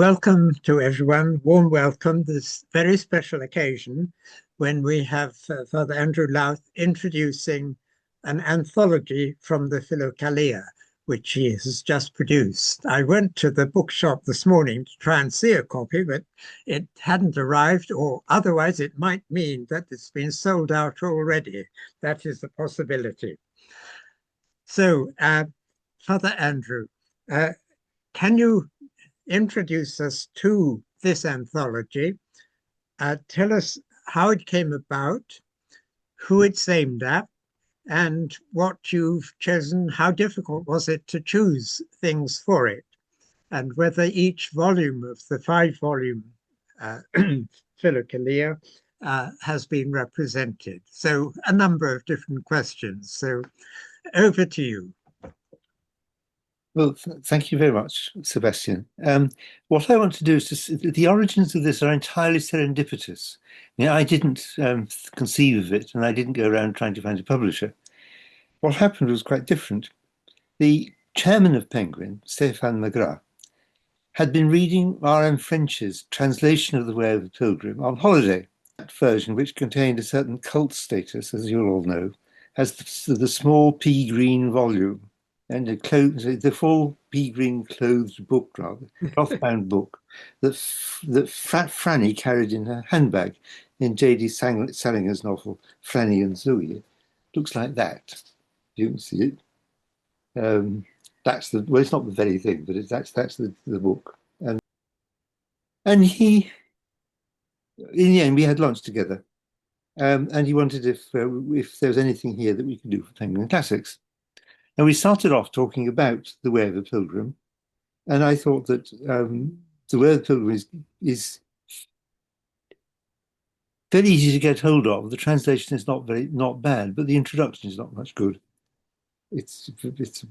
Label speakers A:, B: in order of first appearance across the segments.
A: Welcome to everyone, warm welcome. This very special occasion when we have Father Andrew Louth introducing an anthology from the Philokalia, which he has just produced. I went to the bookshop this morning to try and see a copy, but it hadn't arrived, or otherwise it might mean that it's been sold out already. That is a possibility. So, Father Andrew, can you introduce us to this anthology? Tell us how it came about, who it's aimed at, and what you've chosen. How difficult was it to choose things for it, and whether each volume of the 5-volume Philokalia has been represented. So a number of different questions. So over to you.
B: Well, thank you very much, Sebastian. What I want to do is the origins of this are entirely serendipitous. I didn't conceive of it, and I didn't go around trying to find a publisher. What happened was quite different. The chairman of Penguin, Stéphane Magras, had been reading R.M. French's translation of The Way of the Pilgrim on holiday. That version, which contained a certain cult status, as you'll all know, has the small pea green volume. And the full pea green clothed book, rather, cloth-bound book that Franny carried in her handbag in J.D. Salinger's novel Franny and Zoe. Looks like that. You can see it. That's well, it's not the very thing, but that's the book. And he, in the end, we had lunch together, and he wanted if there was anything here that we could do for Penguin Classics. And we started off talking about The Way of the Pilgrim, and I thought that The Way of the Pilgrim is very easy to get hold of. The translation is not bad, but the introduction is not much good. It's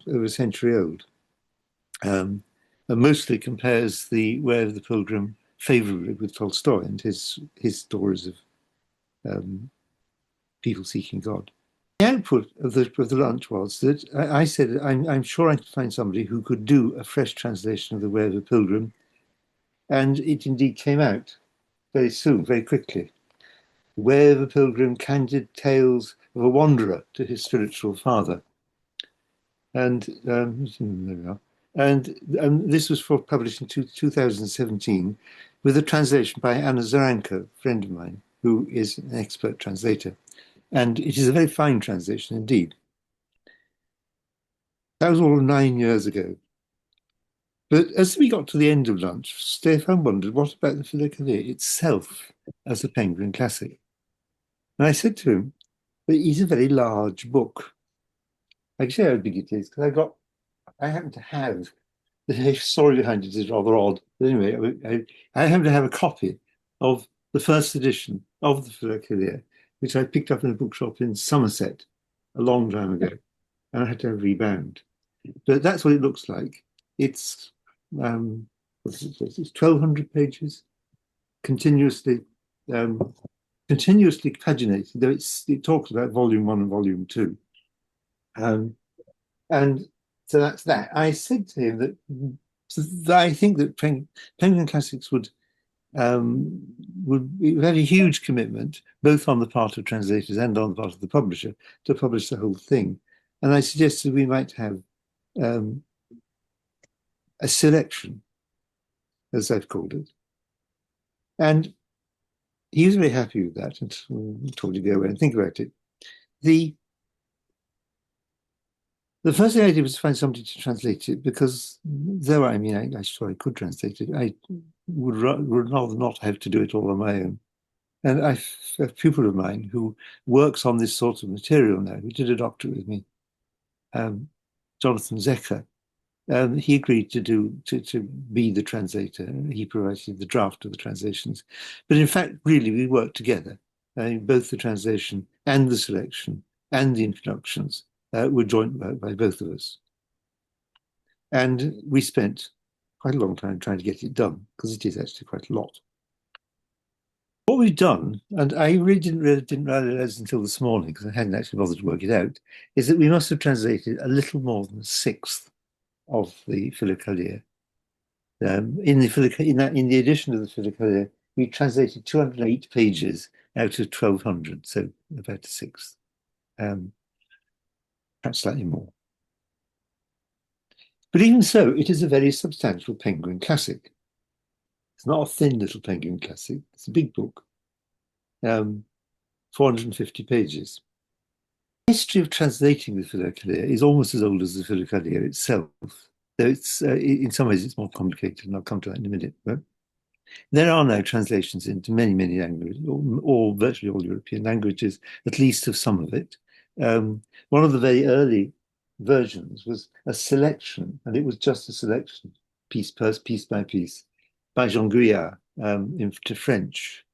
B: over a century old, and mostly compares The Way of the Pilgrim favourably with Tolstoy and his stories of people seeking God. The output of the lunch was that I said, I'm sure I could find somebody who could do a fresh translation of The Way of the Pilgrim. And it indeed came out very soon, very quickly. The Way of the Pilgrim, Candid Tales of a Wanderer to His Spiritual Father. And there we are. And this was published in 2017 with a translation by Anna Zaranko, a friend of mine, who is an expert translator. And it is a very fine translation indeed. That was all 9 years ago. But as we got to the end of lunch, Stefan wondered, what about the Philokalia itself as a Penguin classic? And I said to him, that it's a very large book. I can show you how big it is, because I happen to have, the story behind it is rather odd. But anyway, I happen to have a copy of the first edition of the Philokalia, which I picked up in a bookshop in Somerset a long time ago, and I had to have rebound. But that's what it looks like. It's 1,200 pages, continuously paginated. Though it talks about volume 1 and volume 2, and so that's that. I said to him that I think that Penguin Classics would be a very huge commitment, both on the part of translators and on the part of the publisher, to publish the whole thing. And I suggested we might have a selection, as I've called it. And he was very happy with that, and told you to go away and think about it. The first thing I did was to find somebody to translate it, because though I sure I could translate it, I would rather not have to do it all on my own. And I have a pupil of mine who works on this sort of material now, who did a doctorate with me, Jonathan Zecker. He agreed to be the translator. He provided the draft of the translations. But in fact, really, we worked together. Both the translation and the selection and the introductions were joint work by both of us. And we spent quite a long time trying to get it done, because it is actually quite a lot. What we've done, and I really didn't realize until this morning, because I hadn't actually bothered to work it out, is that we must have translated a little more than a sixth of the Philokalia. In the edition of the Philokalia, we translated 208 pages out of 1,200, so about a sixth, perhaps slightly more. But even so, it is a very substantial penguin classic. It's not a thin little penguin classic. It's a big book, 450 pages. The history of translating the Philokalia is almost as old as the Philokalia itself. Though it's, in some ways, it's more complicated, and I'll come to that in a minute. But there are now translations into many, many languages, or virtually all European languages, at least of some of it. One of the very early versions was a selection, and it was just a selection, piece by piece, by Jean Guyard into French.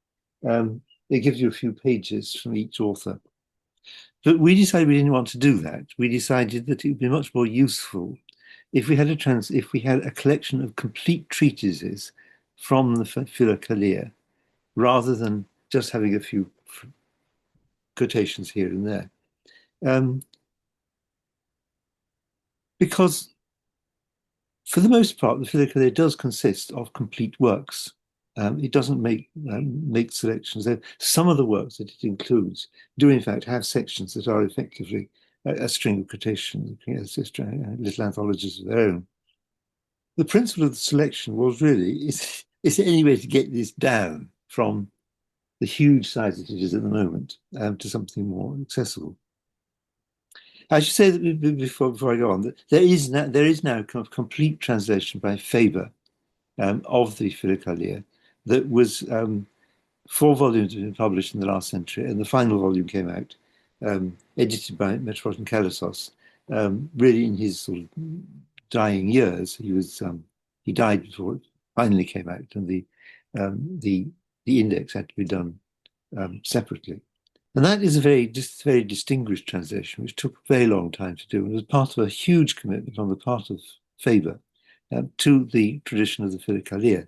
B: It gives you a few pages from each author. But we decided we didn't want to do that. We decided that it would be much more useful if we had a collection of complete treatises from the Philokalia, rather than just having a few quotations here and there. Because for the most part, the Philokalia does consist of complete works. It doesn't make selections. Some of the works that it includes do, in fact, have sections that are effectively a string of quotations, little anthologies of their own. The principle of the selection was really, is there any way to get this down from the huge size that it is at the moment to something more accessible? I should say that before I go on, that there is now a kind of complete translation by Faber of the Philokalia that was 4 volumes have been published in the last century, and the final volume came out, edited by Metropolitan Kalissos, really in his sort of dying years. He died before it finally came out, and the index had to be done separately. And that is a very distinguished translation, which took a very long time to do, and was part of a huge commitment on the part of Faber to the tradition of the Philokalia.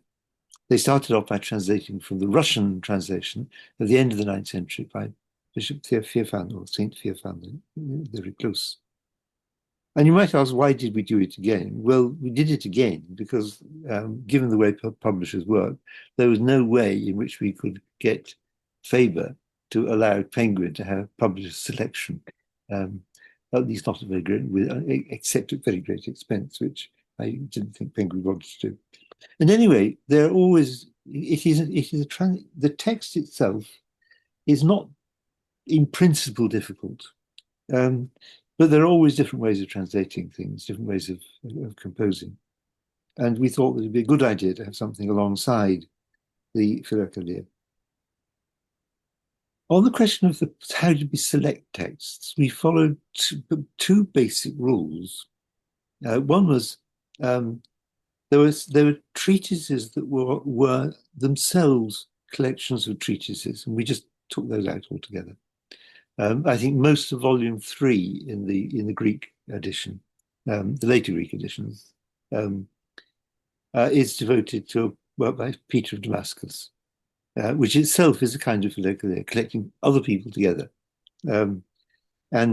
B: They started off by translating from the Russian translation at the end of the 9th century by Bishop Theophan, or Saint Theophan the Recluse. And you might ask, why did we do it again? Well, we did it again because, given the way publishers work, there was no way in which we could get Faber to allow Penguin to have published a selection, at least not at very great, except at very great expense, which I didn't think Penguin wanted to do. And anyway, the text itself is not in principle difficult, but there are always different ways of translating things, different ways of composing. And we thought that it'd be a good idea to have something alongside the Philokalia. On the question of how do we select texts, we followed two basic rules. One was there were treatises that were themselves collections of treatises, and we just took those out altogether. I think most of volume 3 in the Greek edition, the later Greek editions, is devoted to a work by Peter of Damascus, which itself is a kind of Philokalia, collecting other people together. And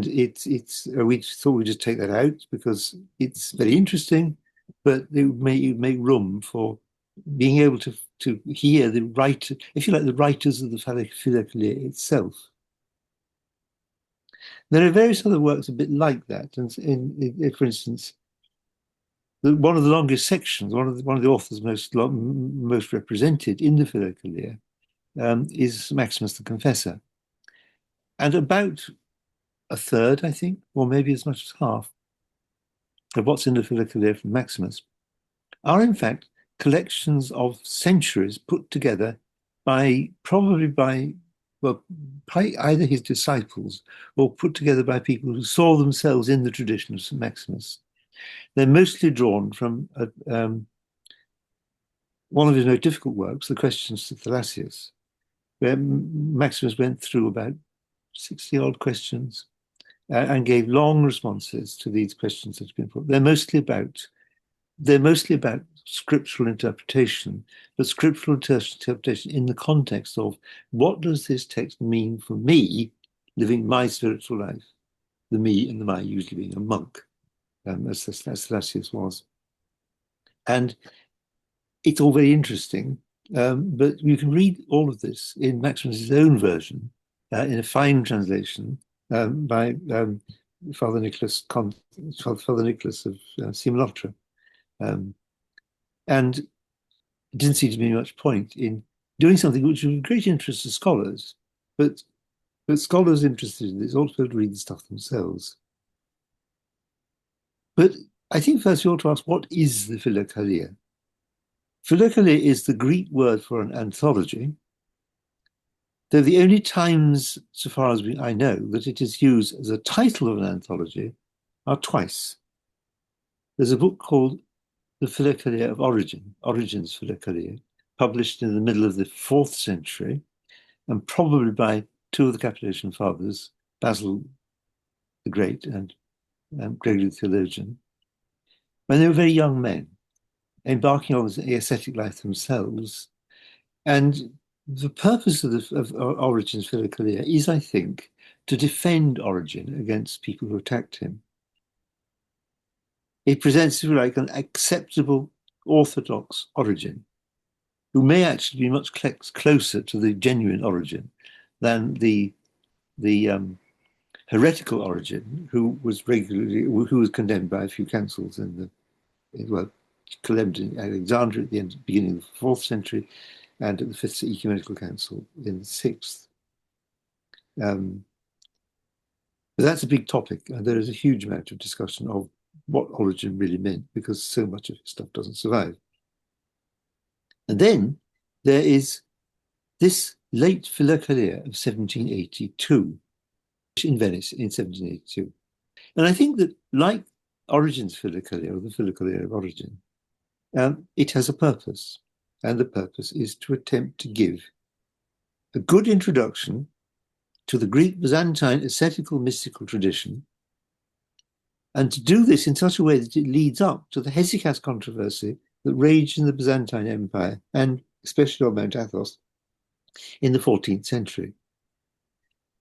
B: we thought we'd just take that out because it's very interesting, but it would make room for being able to hear the writer, if you like, the writers of the Philokalia itself. There are various other works a bit like that, and for instance, one of the longest sections, one of the authors most represented in the Philokalia is Maximus the Confessor, and about a third, I think, or maybe as much as half of what's in the Philokalia from Maximus are in fact collections of centuries put together probably by either his disciples or put together by people who saw themselves in the tradition of St. Maximus. They're mostly drawn from one of his most difficult works, the Questions to Thalassius, where Maximus went through about 60-odd questions and gave long responses to these questions that have been put. They're mostly about scriptural interpretation, but scriptural interpretation in the context of what does this text mean for me living my spiritual life? The me and the my usually being a monk, as Thalassius was. And it's all very interesting, but you can read all of this in Maximus's own version, in a fine translation by Father Nicholas of Simulacra. And it didn't seem to be much point in doing something which was of great interest to scholars, but scholars interested in this ought to read the stuff themselves. But I think first you ought to ask, what is the Philokalia? Philokalia is the Greek word for an anthology, though the only times, so far as I know, that it is used as a title of an anthology are twice. There's a book called The Philokalia of Origen's Philokalia, published in the middle of the 4th century, and probably by two of the Cappadocian fathers, Basil the Great and Gregory the Theologian, when they were very young men, embarking on the ascetic life themselves. And the purpose of Origen's Philokalia is, I think, to defend Origen against people who attacked him. It presents, if you like, an acceptable Orthodox Origen, who may actually be much closer to the genuine Origen than the heretical Origen, who was condemned by a few councils condemned in Alexandria at the beginning of the 4th century, and at the 5th Ecumenical Council in the 6th. But that's a big topic, and there is a huge amount of discussion of what Origen really meant, because so much of his stuff doesn't survive. And then there is this late Philokalia of 1782, in Venice in 1782. And I think that, like Origen's Philokalia, or the Philokalia of Origen, it has a purpose. And the purpose is to attempt to give a good introduction to the Greek Byzantine ascetical mystical tradition, and to do this in such a way that it leads up to the hesychasm controversy that raged in the Byzantine Empire, and especially on Mount Athos, in the 14th century.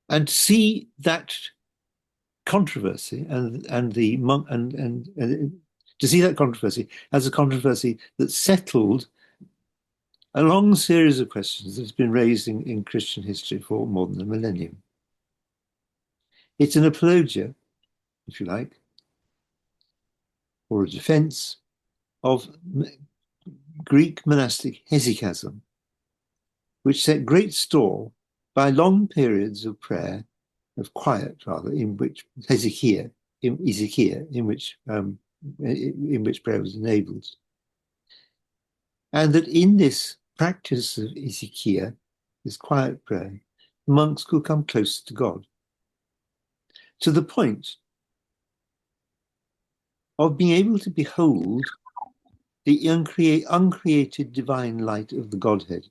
B: And to see that controversy and to see that controversy as a controversy that settled a long series of questions that's been raised in Christian history for more than a millennium. It's an apologia, if you like, or a defense of Greek monastic hesychasm, which set great store by long periods of prayer, of quiet rather, in which hesychia, in which prayer was enabled. And that in this practice of hesychia, this quiet prayer, monks could come close to God, to the point of being able to behold the uncreated divine light of the Godhead.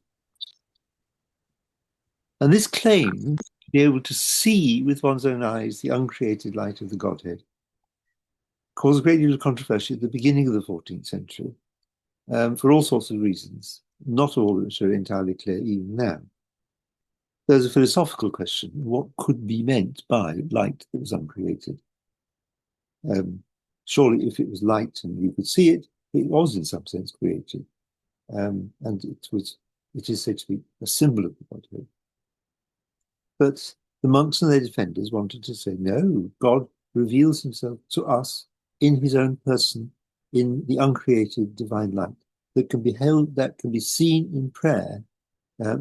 B: And this claim to be able to see with one's own eyes the uncreated light of the Godhead caused a great deal of controversy at the beginning of the 14th century, for all sorts of reasons, not all of which are entirely clear even now. There's a philosophical question: what could be meant by light that was uncreated? Surely if it was light and you could see it, it was in some sense created. And it is said to be a symbol of the Godhead. But the monks and their defenders wanted to say, no, God reveals himself to us in his own person, in the uncreated divine light that can be held, that can be seen in prayer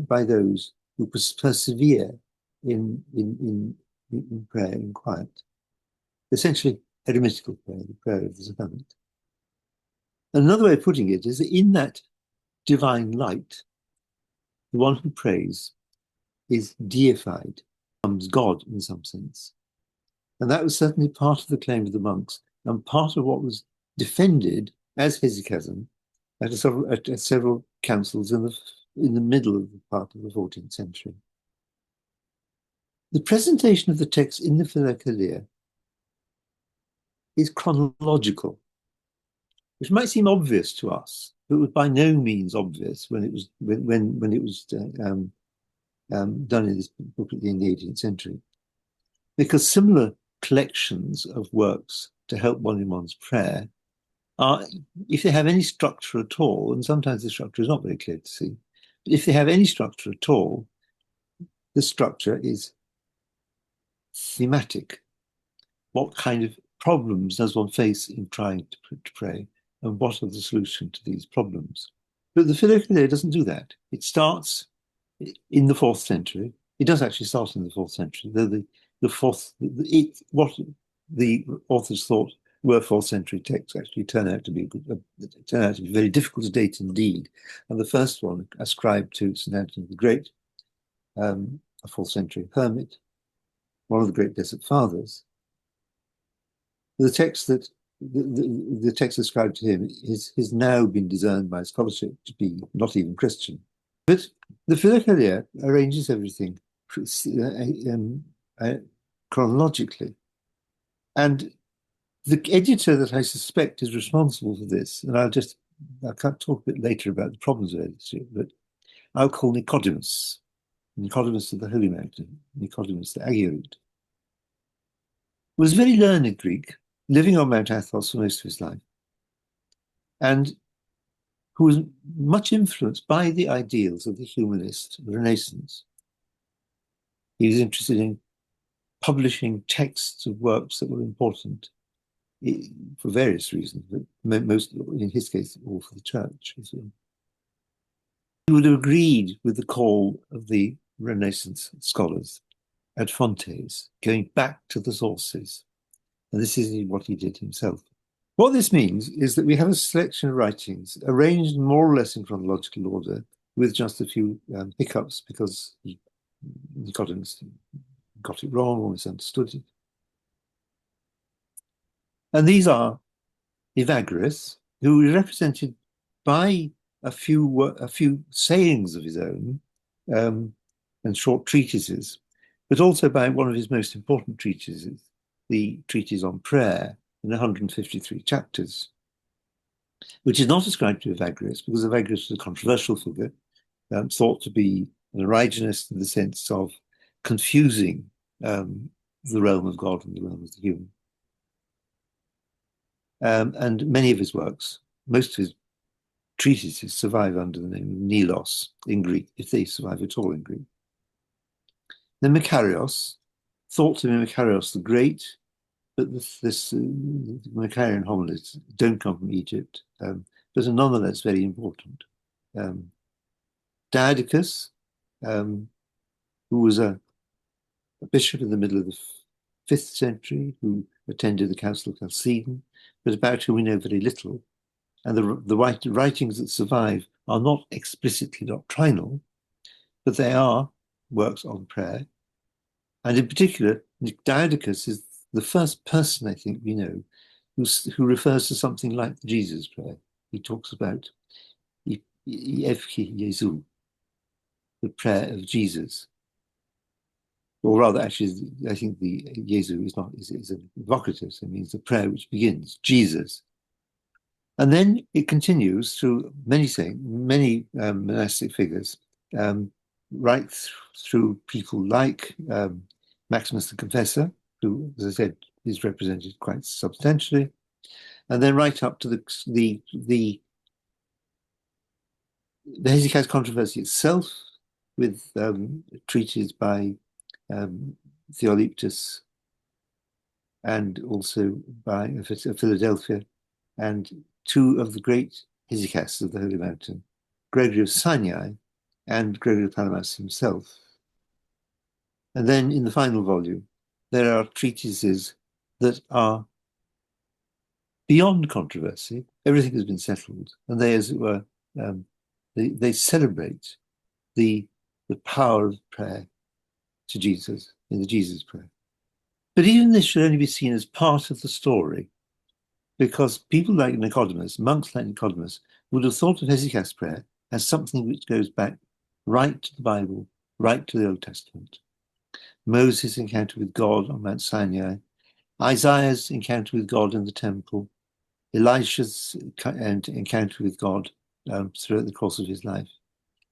B: by those who persevere in prayer in quiet. Essentially, eremitical prayer, the prayer of the hermit. Another way of putting it is that in that divine light, the one who prays is deified, becomes God in some sense. And that was certainly part of the claim of the monks, and part of what was defended as hesychasm at several councils in the middle of the part of the 14th century. The presentation of the text in the Philokalia is chronological, which might seem obvious to us, but was by no means obvious when it was done in this book in the 18th century, because similar collections of works to help one in one's prayer are, if they have any structure at all, and sometimes the structure is not very clear to see, but if they have any structure at all, the structure is thematic. What kind of problems does one face in trying to pray, and what are the solutions to these problems? But the Philokalia doesn't do that. It starts in the 4th century. It does actually start in the 4th century, though what the authors thought were 4th century texts actually turn out to be very difficult to date indeed. And the first one, ascribed to St. Anthony the Great, a 4th century hermit, one of the great Desert Fathers. The text ascribed to him has now been discerned by scholarship to be not even Christian. But the Philokalia arranges everything chronologically. And the editor that I suspect is responsible for this, and I'll talk a bit later about the problems of editing, but I'll call Nicodemus of the Holy Mountain, Nicodemus the Agorite, was very learned Greek, living on Mount Athos for most of his life, and who was much influenced by the ideals of the humanist Renaissance. He was interested in publishing texts of works that were important for various reasons, but most, in his case, all for the church. He would have agreed with the call of the Renaissance scholars at Fontes, going back to the sources. And this is what he did himself. What this means is that we have a selection of writings arranged more or less in chronological order, with just a few hiccups because Nicodemus got it wrong or misunderstood it. And these are Evagrios, who is represented by a few sayings of his own and short treatises, but also by one of his most important treatises, the treatise on prayer, in 153 chapters, which is not ascribed to Evagrios because Evagrios was a controversial figure, thought to be an Origenist in the sense of confusing the realm of God and the realm of the human. And many of his works, most of his treatises, survive under the name of Nilos in Greek, if they survive at all in Greek. Then Makarios, thought to be Makarios the Great, but the Macarian homilies don't come from Egypt, but are nonetheless very important. Diadocus, who was a bishop in the middle of the 5th century, who attended the Council of Chalcedon, but about whom we know very little. And the writings that survive are not explicitly doctrinal, but they are works on prayer. And in particular, Diadocus is the first person, I think, we know who refers to something like the Jesus prayer. He talks about Evagrios, the prayer of Jesus. Or rather, actually, I think the Jesu is an evocative, so it means the prayer which begins, Jesus. And then it continues through many monastic figures, right through people like Maximus the Confessor, who, as I said, is represented quite substantially, and then right up to the hesychasm controversy itself, with treatises by Theology and also by Philadelphia, and two of the great hesychasts of the Holy Mountain, Gregory of Sinai and Gregory Palamas himself. And then in the final volume, there are treatises that are beyond controversy. Everything has been settled, and they, as it were, they celebrate the power of prayer to Jesus in the Jesus prayer. But even this should only be seen as part of the story, because people like Nicodemus, monks like Nicodemus, would have thought of hesychast prayer as something which goes back right to the Bible, right to the Old Testament. Moses' encounter with God on Mount Sinai, Isaiah's encounter with God in the temple, Elisha's encounter with God throughout the course of his life.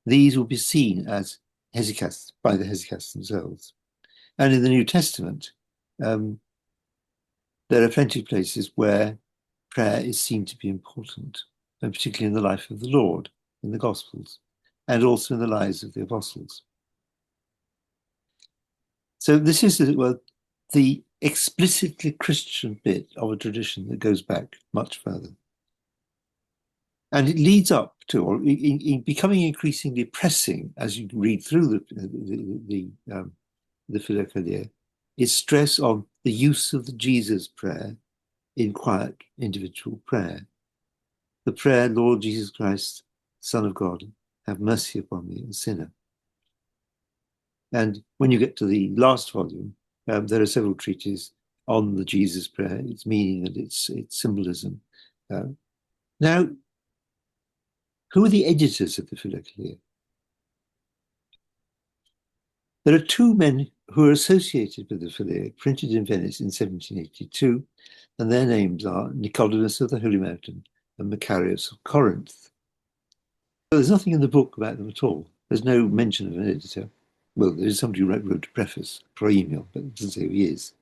B: These will be seen as hesychasts by the hesychasts themselves. And in the New Testament, there are plenty of places where prayer is seen to be important, and particularly in the life of the Lord, in the Gospels, and also in the lives of the apostles. So this is, as it were, the explicitly Christian bit of a tradition that goes back much further. And it leads up to, or in becoming increasingly pressing as you read through the Philokalia, is stress on the use of the Jesus prayer in quiet individual prayer. The prayer, Lord Jesus Christ, Son of God, have mercy upon me, a sinner. And when you get to the last volume, there are several treatises on the Jesus prayer, its meaning and its symbolism. Now, who are the editors of the Philokalia? There are two men who are associated with the Philokalia, printed in Venice in 1782, and their names are Nicodemus of the Holy Mountain and Macarius of Corinth. There's nothing in the book about them at all. There's no mention of an editor. Well, there is somebody who wrote a preface, pro email, but it doesn't say who he is.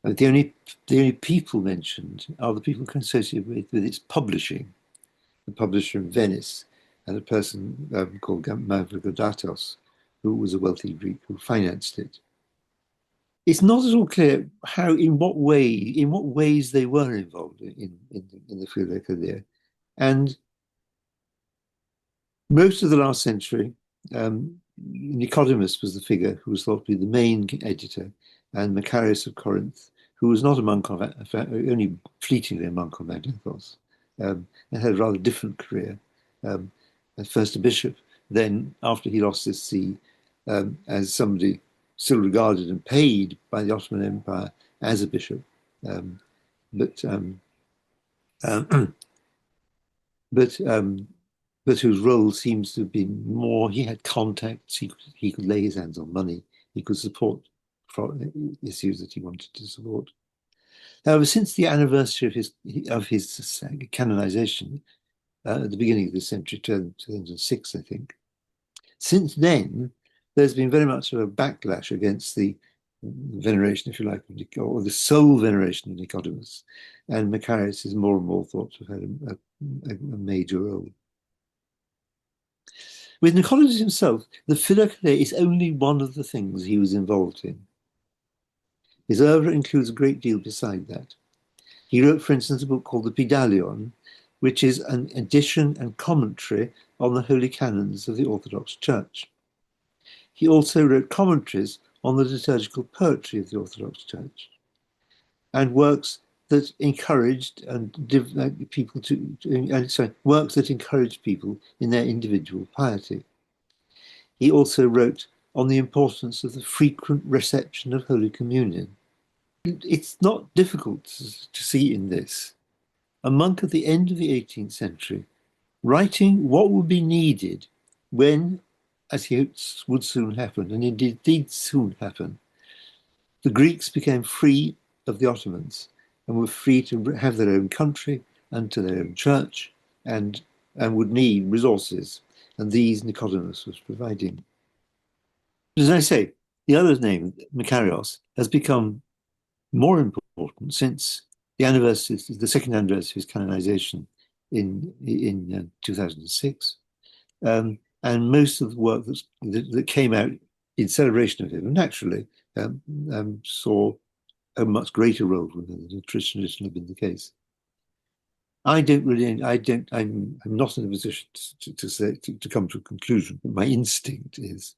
B: The only people mentioned are the people associated with its publishing. The publisher in Venice, and a person called Evagrios, who was a wealthy Greek who financed it. It's not at all clear in what ways they were involved in the Philokalia. And most of the last century, Nicodemus was the figure who was thought to be the main editor, and Macarius of Corinth, who was not a monk only fleetingly a monk of Mount Athos, and had a rather different career. At first a bishop, then after he lost his see, as somebody still regarded and paid by the Ottoman Empire as a bishop, but whose role seems to have been more, he had contacts, he could lay his hands on money, he could support issues that he wanted to support. However, since the anniversary of his canonization at the beginning of this century, 2006, I think, since then, there's been very much of a backlash against the veneration, if you like, or the sole veneration of Nicodemus. And Macarius is more and more thought to have had a major role. With Nicodemus himself, the Philokalia is only one of the things he was involved in. His oeuvre includes a great deal beside that. He wrote, for instance, a book called the Pedalion, which is an edition and commentary on the holy canons of the Orthodox Church. He also wrote commentaries on the liturgical poetry of the Orthodox Church, and works that encouraged works that encouraged people in their individual piety. He also wrote on the importance of the frequent reception of Holy Communion. It's not difficult to see in this a monk at the end of the 18th century writing what would be needed when, as he hopes would soon happen, and indeed did soon happen, the Greeks became free of the Ottomans and were free to have their own country and to their own church, and would need resources, and these Nicodemus was providing. As I say, the other name, Macarios, has become more important since the second anniversary of his canonization in 2006. And most of the work that came out in celebration of him, naturally, saw a much greater role than the traditionally been the case. I'm not in a position to come to a conclusion. My instinct is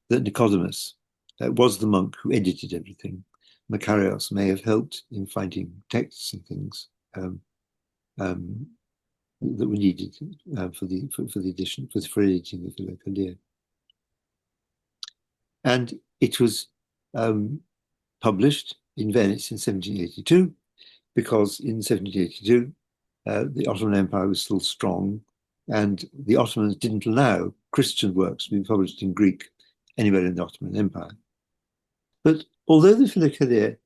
B: that Nicodemus was the monk who edited everything. Macarios may have helped in finding texts and things that we needed for the edition, for editing the Philokalia. And it was published in Venice in 1782, because in 1782 the Ottoman Empire was still strong, and the Ottomans didn't allow Christian works to be published in Greek anywhere in the Ottoman Empire. But although the Philokalia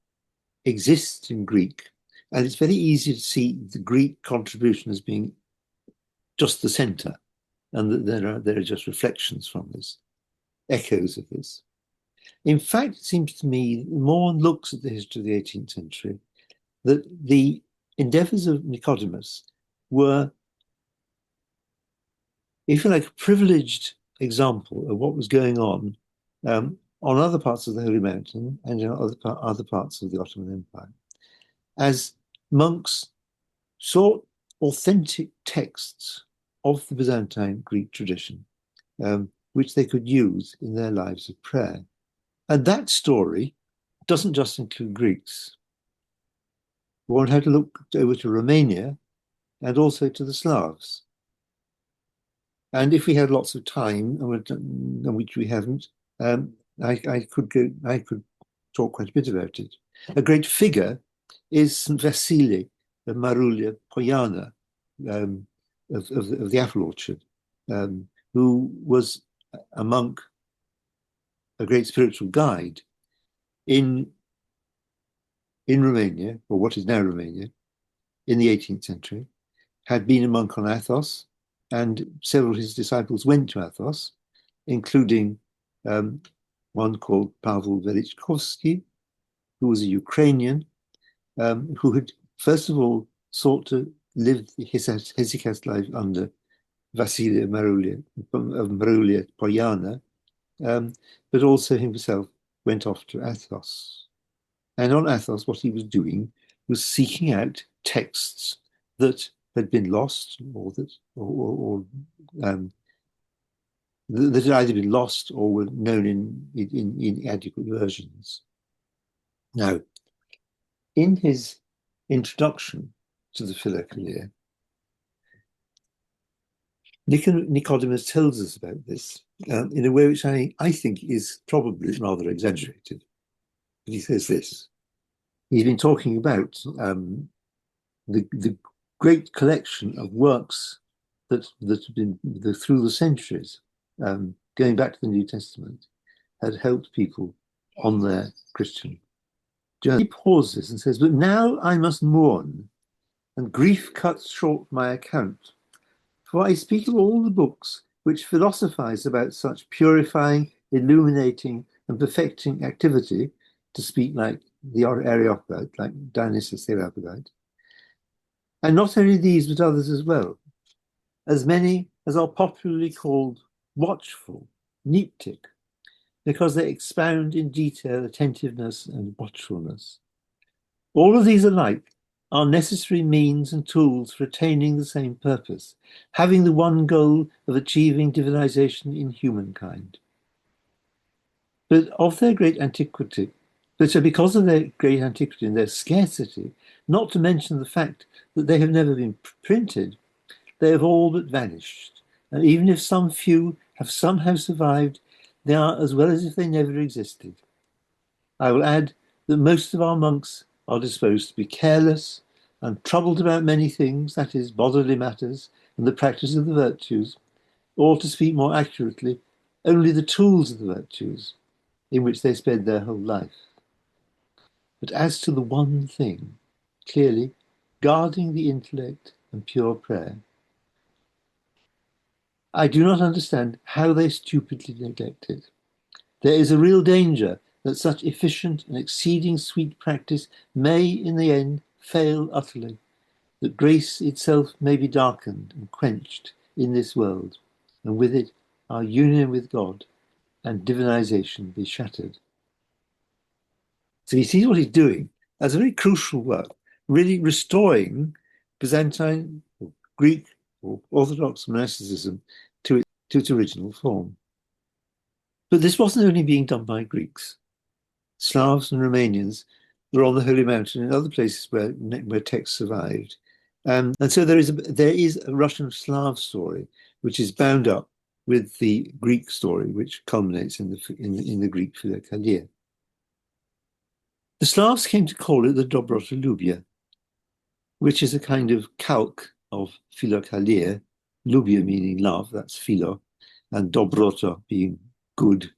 B: exists in Greek, and it's very easy to see the Greek contribution as being just the center, and that there are just reflections from this, echoes of this. In fact, it seems to me, the more one looks at the history of the 18th century, that the endeavors of Nicodemus were, if you like, a privileged example of what was going on other parts of the Holy Mountain and in other parts of the Ottoman Empire, as monks sought authentic texts of the Byzantine Greek tradition, which they could use in their lives of prayer. And that story doesn't just include Greeks. One had to look over to Romania and also to the Slavs. And if we had lots of time, which we haven't, I could talk quite a bit about it. A great figure is St. Vasile of Marulia Poiana, of the Apple Orchard, who was a monk, a great spiritual guide in Romania, or what is now Romania, in the 18th century, had been a monk on Athos, and several of his disciples went to Athos, including one called Pavel Velichkovsky, who was a Ukrainian, who had first of all sought to live his hesychast life under Vasile of Marulia Poiana, but also himself went off to Athos. And on Athos, what he was doing was seeking out texts that had been lost, or that had either been lost or were known in inadequate versions. Now, in his introduction to the Philokalia, Nicodemus tells us about this in a way which I think is probably rather exaggerated. But he says this. He's been talking about the great collection of works that have been through the centuries, going back to the New Testament, had helped people on their Christian journey. He pauses and says, "But now I must mourn, and grief cuts short my account. For I speak of all the books which philosophize about such purifying, illuminating, and perfecting activity, to speak like the Areopagite, like Dionysius the Areopagite, and not only these, but others as well, as many as are popularly called watchful, neeptic, because they expound in detail attentiveness and watchfulness. All of these alike are necessary means and tools for attaining the same purpose, having the one goal of achieving divinization in humankind. But of their great antiquity, because of their great antiquity and their scarcity, not to mention the fact that they have never been printed, they have all but vanished. And even if some few have somehow survived, they are as well as if they never existed. I will add that most of our monks are disposed to be careless and troubled about many things, that is, bodily matters and the practice of the virtues, or to speak more accurately, only the tools of the virtues, in which they spend their whole life. But as to the one thing, clearly, guarding the intellect and pure prayer, I do not understand how they stupidly neglect it. There is a real danger that such efficient and exceeding sweet practice may, in the end, fail utterly, that grace itself may be darkened and quenched in this world, and with it our union with God and divinization be shattered. So he sees what he's doing as a very crucial work, really restoring Byzantine or Greek or Orthodox monasticism to its original form. But this wasn't only being done by Greeks. Slavs and Romanians were on the Holy Mountain and other places where texts survived. And so there is a Russian Slav story which is bound up with the Greek story, which culminates in the Greek Philokalia. The Slavs came to call it the Dobrota Lubia, which is a kind of calque of Philokalia, Lubia meaning love, that's philo, and Dobrota being good,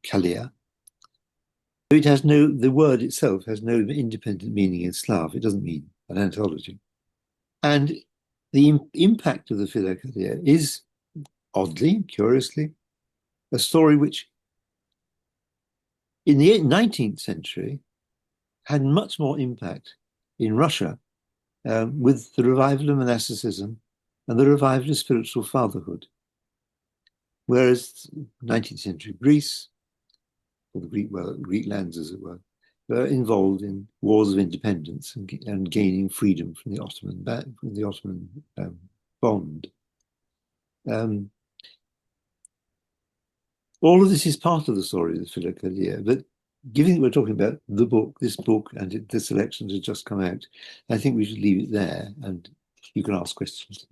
B: kalia. The word itself has no independent meaning in Slav. It doesn't mean an anthology. And the impact of the Philokalia is, oddly, curiously, a story which in the 19th century had much more impact in Russia with the revival of monasticism and the revival of spiritual fatherhood. Whereas 19th century Greece, or the Greek lands as it were involved in wars of independence and gaining freedom from the Ottoman bond. All of this is part of the story of the Philokalia, but given that we're talking about this book, and the selections have just come out, I think we should leave it there, and you can ask questions.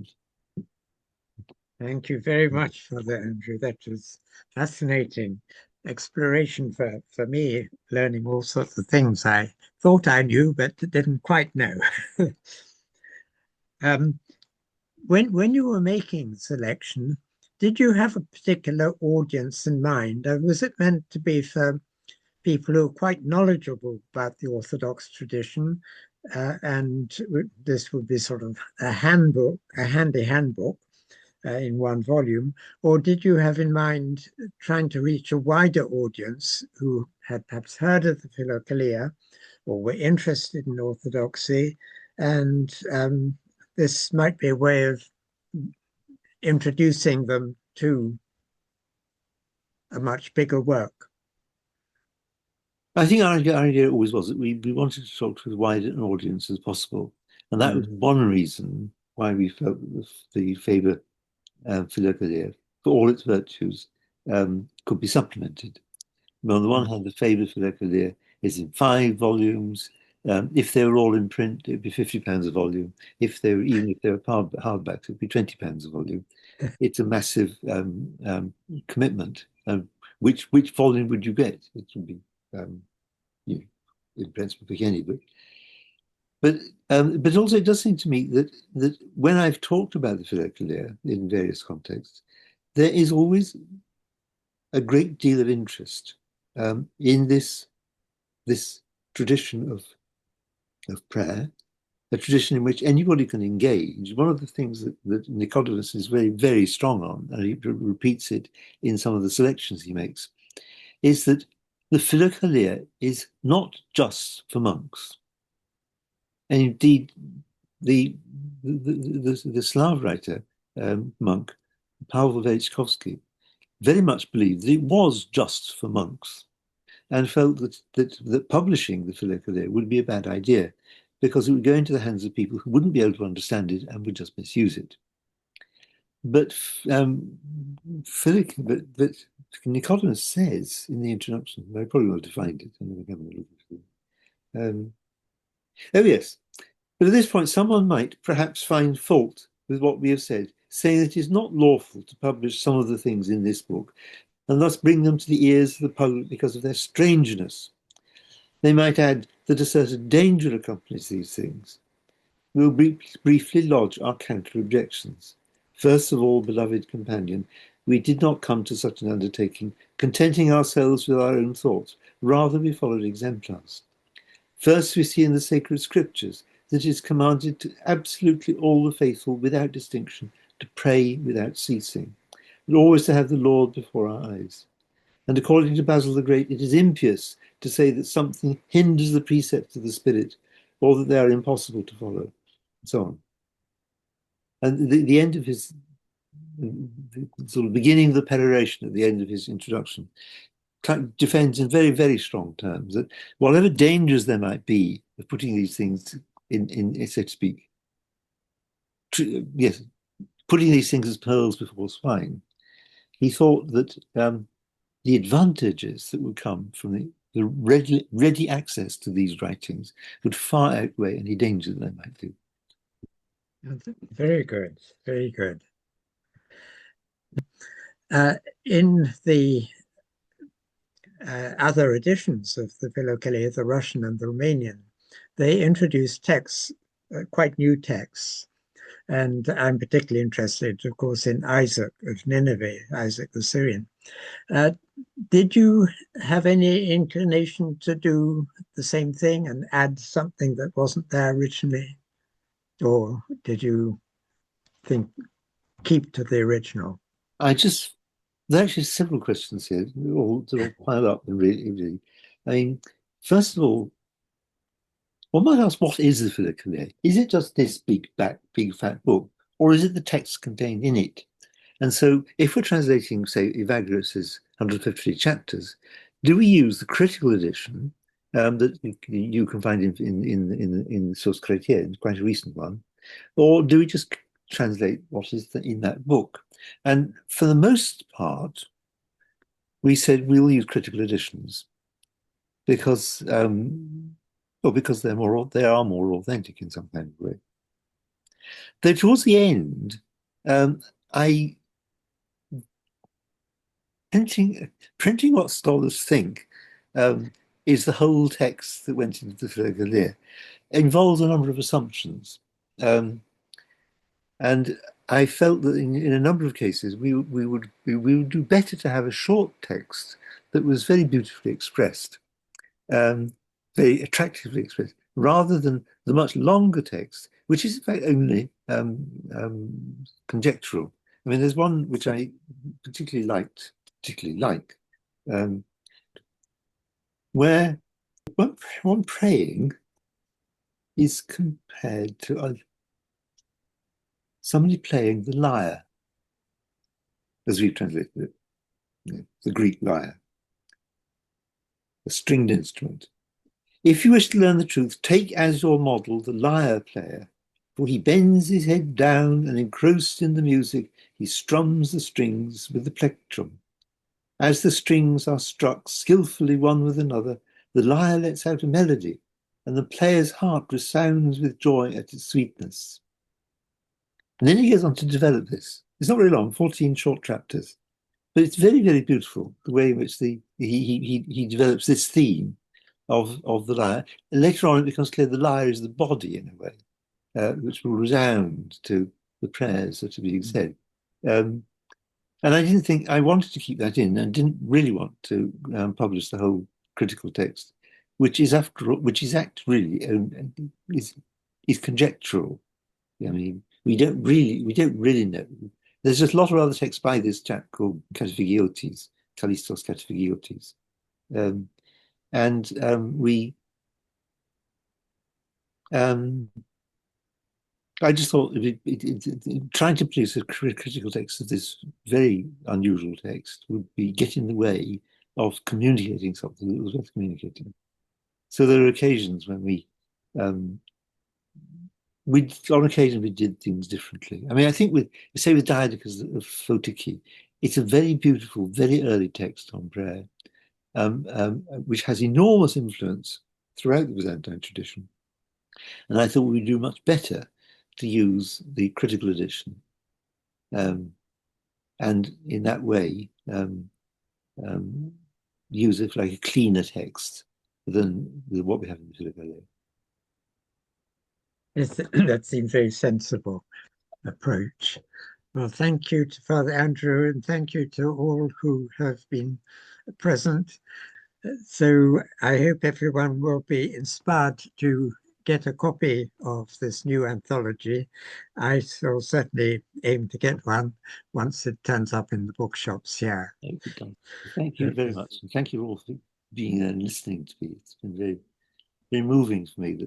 A: Thank you very much for that, Andrew. That was fascinating exploration for me, learning all sorts of things I thought I knew, but didn't quite know. When you were making the selection, did you have a particular audience in mind? Or was it meant to be for people who are quite knowledgeable about the Orthodox tradition, and this would be sort of a handbook, a handy handbook in one volume, or did you have in mind trying to reach a wider audience who had perhaps heard of the Philokalia or were interested in Orthodoxy, and this might be a way of introducing them to a much bigger work?
B: I think our idea always was that we wanted to talk to as wide an audience as possible. And that was one reason why we felt that the Faber Philokalia, for all its virtues, could be supplemented. On the one hand, the Faber Philokalia is in 5 volumes. If they were all in print, it'd be £50 a volume. Even if they were hardbacks, it'd be £20 a volume. It's a massive commitment. Which volume would you get? It would be in principle pick any, but also it does seem to me that when I've talked about the Philokalia in various contexts, there is always a great deal of interest in this tradition of prayer, a tradition in which anybody can engage. One of the things that Nicodemus is very, very strong on, and he repeats it in some of the selections he makes, is that the Philokalia is not just for monks. And indeed, the Slav writer, monk, Pavel Velichkovsky, very much believed that it was just for monks, and felt that publishing the Philokalia would be a bad idea, because it would go into the hands of people who wouldn't be able to understand it and would just misuse it. But Nicodemus says in the introduction, I probably want to find it, and then look at it. Oh yes, but at this point someone might perhaps find fault with what we have said, saying that it is not lawful to publish some of the things in this book, and thus bring them to the ears of the public because of their strangeness. They might add that a certain danger accompanies these things. We will briefly lodge our counter-objections. First of all, beloved companion, we did not come to such an undertaking, contenting ourselves with our own thoughts. Rather, we followed exemplars. First, we see in the sacred scriptures that it is commanded to absolutely all the faithful, without distinction, to pray without ceasing, and always to have the Lord before our eyes. And according to Basil the Great, it is impious to say that something hinders the precepts of the Spirit, or that they are impossible to follow, and so on. And the end of his, the sort of beginning of the peroration at the end of his introduction, defends in very, very strong terms that whatever dangers there might be of putting these things in so to speak, yes, putting these things as pearls before swine, he thought that the advantages that would come from the ready access to these writings would far outweigh any danger that they might do.
A: Very good, very good. In the other editions of the Philokalia, the Russian and the Romanian, they introduced texts, quite new texts. And I'm particularly interested, of course, in Isaac of Nineveh, Isaac the Syrian. Did you have any inclination to do the same thing and add something that wasn't there originally? Or did you think keep to the original?
B: There are actually several questions here, all pile up and really. I mean, first of all, One might ask, what is the Philokalia? Is it just this big fat book, or is it the text contained in it? And so, if we're translating, say, Evagrios' 150 chapters, do we use the critical edition that you can find in the source criterion, quite a recent one, or do we just translate what is in that book? And for the most part, we said we'll use critical editions because because they are more authentic in some kind of way. Though towards the end, I printing what scholars think is the whole text that went into the Philokalia involves a number of assumptions, and I felt that in a number of cases we would do better to have a short text that was very beautifully expressed, very attractively expressed, rather than the much longer text, which is in fact only conjectural. I mean, there's one which I particularly like, where one praying is compared to somebody playing the lyre, as we've translated it, the Greek lyre, a stringed instrument. If you wish to learn the truth, take as your model the lyre player, for he bends his head down and engrossed in the music, he strums the strings with the plectrum. As the strings are struck skillfully one with another, the lyre lets out a melody, and the player's heart resounds with joy at its sweetness. And then he goes on to develop this. It's not very long, 14 short chapters, but it's very, very beautiful, the way in which he develops this theme of the lyre. And later on, it becomes clear the lyre is the body, in a way, which will resound to the prayers that are being said. And I didn't think, I wanted to keep that in and didn't really want to publish the whole critical text, which is conjectural. I mean, we don't really know. There's just a lot of other texts by this chap called Kataphygiottis, Kallistos Kataphygiottis. I just thought trying to produce a critical text of this very unusual text would get in the way of communicating something that was worth communicating. So there are occasions when on occasion we did things differently. I mean, I think with Diadochus of Photiki, it's a very beautiful, very early text on prayer, which has enormous influence throughout the Byzantine tradition. And I thought we'd do much better to use the critical edition, and in that way use it like a cleaner text than what we have in the Philokalia.
A: Yes, that seems very sensible approach. Well, thank you to Father Andrew, and thank you to all who have been present. So I hope everyone will be inspired to get a copy of this new anthology. I shall certainly aim to get one once it turns up in the bookshops here.
B: Thank you very much. And thank you all for being there and listening to me. It's been very, very moving for me that